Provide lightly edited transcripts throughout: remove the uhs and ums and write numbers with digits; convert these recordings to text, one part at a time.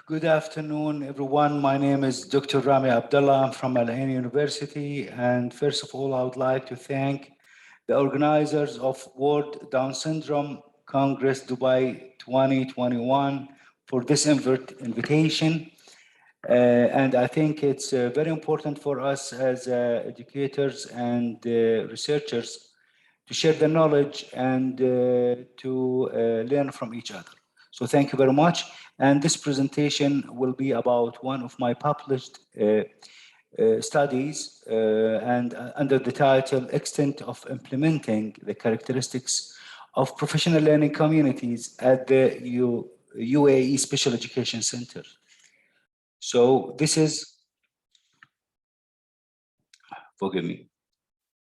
Good afternoon, everyone. My name is Dr. Rami Abdallah. I'm from Al-Ain University. And first of all, I would like to thank the organizers of World Down Syndrome Congress Dubai 2021 for this invitation. And I think it's very important for us as educators and researchers to share the knowledge and to learn from each other. So thank you very much. And this presentation will be about one of my published studies and under the title Extent of Implementing the Characteristics of Professional Learning Communities at the UAE Special Education Center. So this is, forgive me.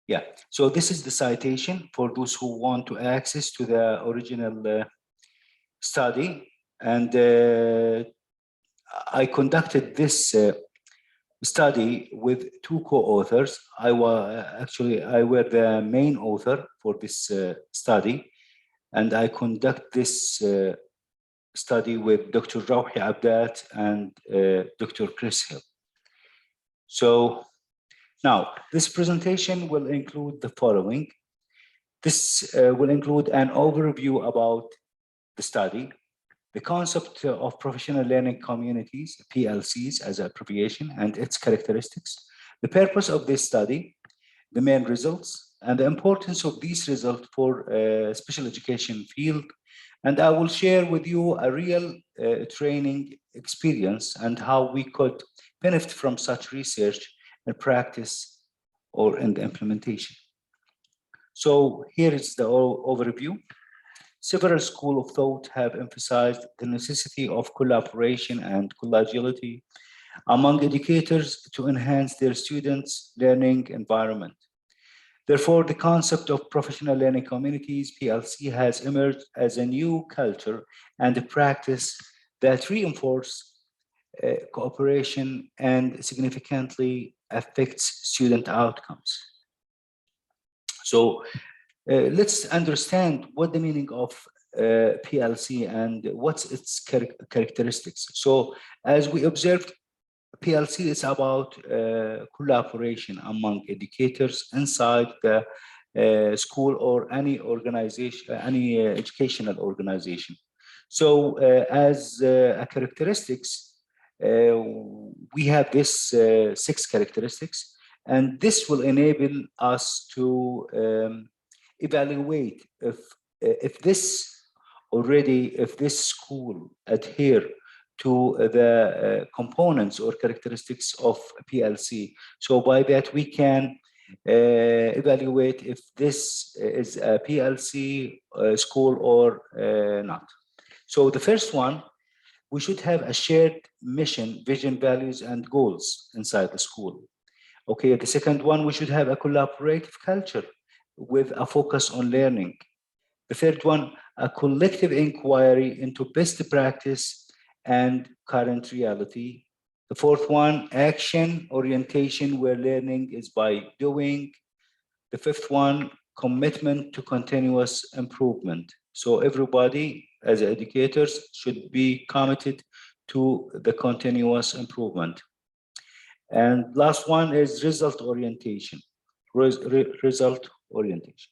Yeah, so this is the citation for those who want to access to the original study. And I conducted this study with two co-authors. I were the main author for this study. And I conduct this study with Dr. Rami Abdallah and Dr. Chris Hill. So now, this presentation will include the following. This will include an overview about the study, the concept of professional learning communities, PLCs as an abbreviation, and its characteristics, the purpose of this study, the main results, and the importance of these results for special education field. And I will share with you a real training experience and how we could benefit from such research and practice or in the implementation. So here is the overview. Several schools of thought have emphasized the necessity of collaboration and collegiality among educators to enhance their students' learning environment. Therefore, the concept of professional learning communities, PLC, has emerged as a new culture and a practice that reinforces cooperation and significantly affects student outcomes. So let's understand what the meaning of PLC and what's its characteristics. So as we observed, PLC is about collaboration among educators inside the school or any organization, any educational organization. So as a characteristics, we have this 6 characteristics, and this will enable us to evaluate if this school adhere to the components or characteristics of PLC. So by that we can evaluate if this is a PLC school or not. So the first one, we should have a shared mission, vision, values, and goals inside the school. Okay, the second one, we should have a collaborative culture with a focus on learning. The third one, a collective inquiry into best practice and current reality. The fourth one, action orientation, where learning is by doing. The fifth one, commitment to continuous improvement. So everybody as educators should be committed to the continuous improvement. And last one is result orientation, result orientation.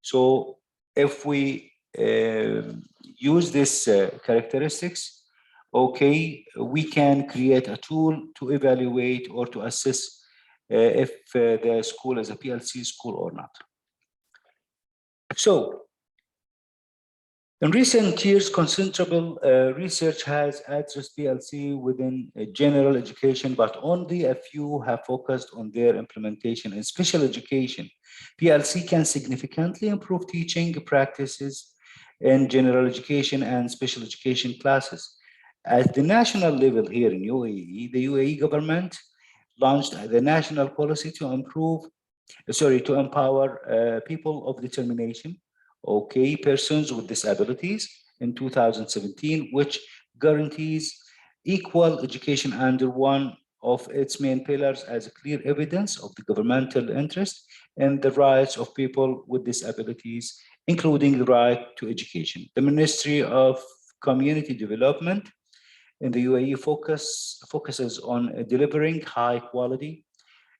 So if we use these characteristics, okay, we can create a tool to evaluate or to assess if the school is a PLC school or not. So in recent years, considerable research has addressed PLC within general education, but only a few have focused on their implementation in special education. PLC can significantly improve teaching practices in general education and special education classes. At the national level here in UAE, the UAE government launched the national policy to empower people of determination, okay, persons with disabilities in 2017, which guarantees equal education under one of its main pillars as clear evidence of the governmental interest in the rights of people with disabilities, including the right to education. The Ministry of Community Development in the UAE focuses on delivering high quality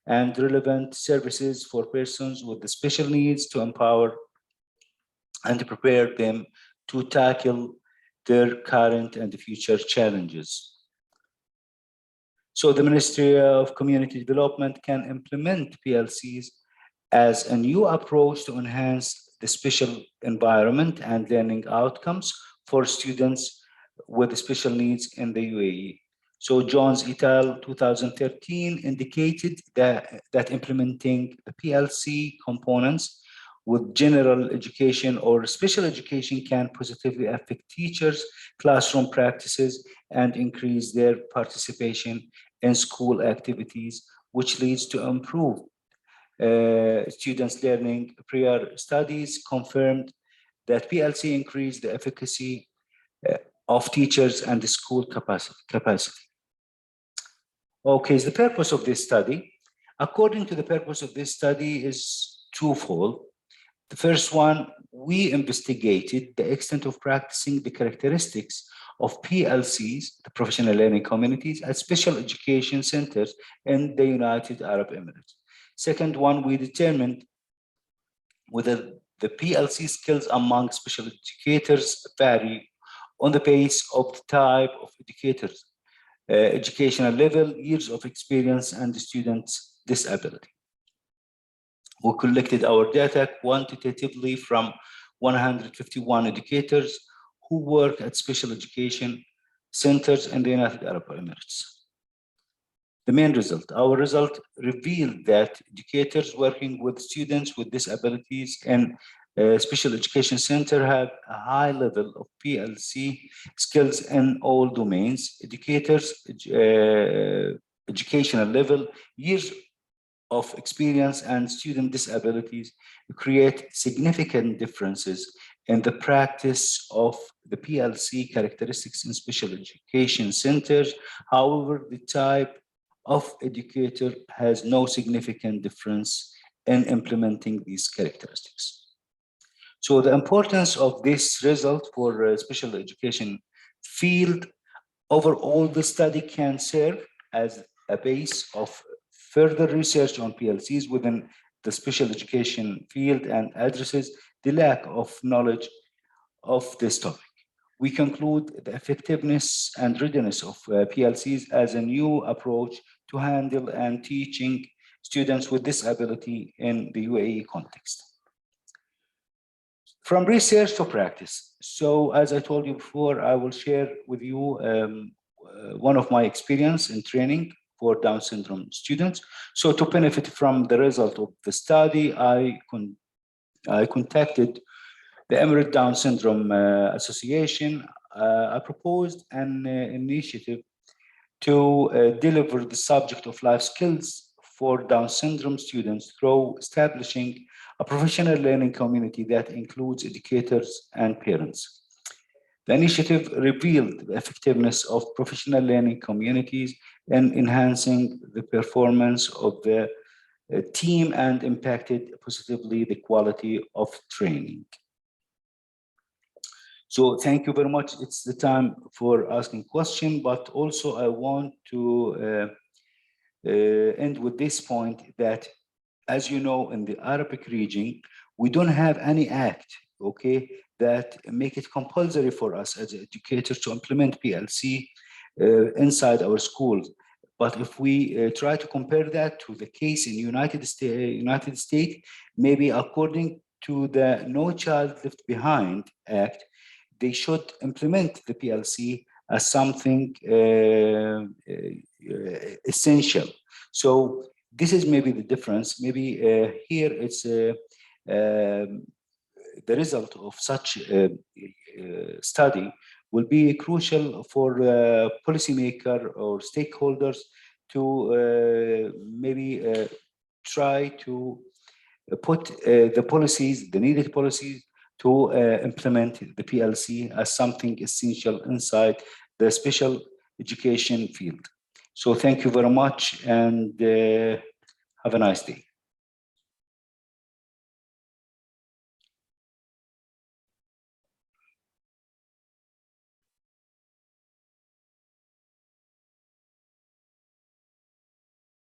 and relevant services for persons with the special needs to empower and to prepare them to tackle their current and future challenges. So the Ministry of Community Development can implement PLCs as a new approach to enhance the special environment and learning outcomes for students with special needs in the UAE. So Jones et al. 2013 indicated that implementing the PLC components with general education or special education can positively affect teachers' classroom practices and increase their participation in school activities, which leads to improved students' learning. Prior studies confirmed that PLC increased the efficacy of teachers and the school capacity. Okay, the purpose of this study, according to the purpose of this study, is twofold. The first one, we investigated the extent of practicing the characteristics of PLCs, the professional learning communities, at special education centers in the United Arab Emirates. Second one, we determined whether the PLC skills among special educators vary on the basis of the type of educators, educational level, years of experience, and the student's disability. We collected our data quantitatively from 151 educators who work at special education centers in the United Arab Emirates. The main result, our result revealed that educators working with students with disabilities in special education center have a high level of PLC skills in all domains. Educators, educational level, years of experience, and student disabilities create significant differences in the practice of the PLC characteristics in special education centers. However, the type of educator has no significant difference in implementing these characteristics. So the importance of this result for special education field overall, the study can serve as a base of further research on PLCs within the special education field and addresses the lack of knowledge of this topic. We conclude the effectiveness and readiness of PLCs as a new approach to handle and teaching students with disability in the UAE context. From research to practice. So as I told you before, I will share with you one of my experience in training for Down syndrome students. So to benefit from the result of the study, I contacted the Emirate Down Syndrome Association. I proposed an initiative to deliver the subject of life skills for Down syndrome students through establishing a professional learning community that includes educators and parents. The initiative revealed the effectiveness of professional learning communities in enhancing the performance of the team and impacted positively the quality of training. So thank you very much. It's the time for asking questions, but also I want to end with this point that, as you know, in the Arabic region, we don't have any act, okay, that make it compulsory for us as educators to implement PLC inside our schools. But if we try to compare that to the case in United States, maybe according to the No Child Left Behind Act, they should implement the PLC as something essential. So this is maybe the difference. Maybe here it's the result of such a study will be crucial for policymaker or stakeholders to maybe try to put the policies, the needed policies, to implement the PLC as something essential inside the special education field. So thank you very much, and have a nice day.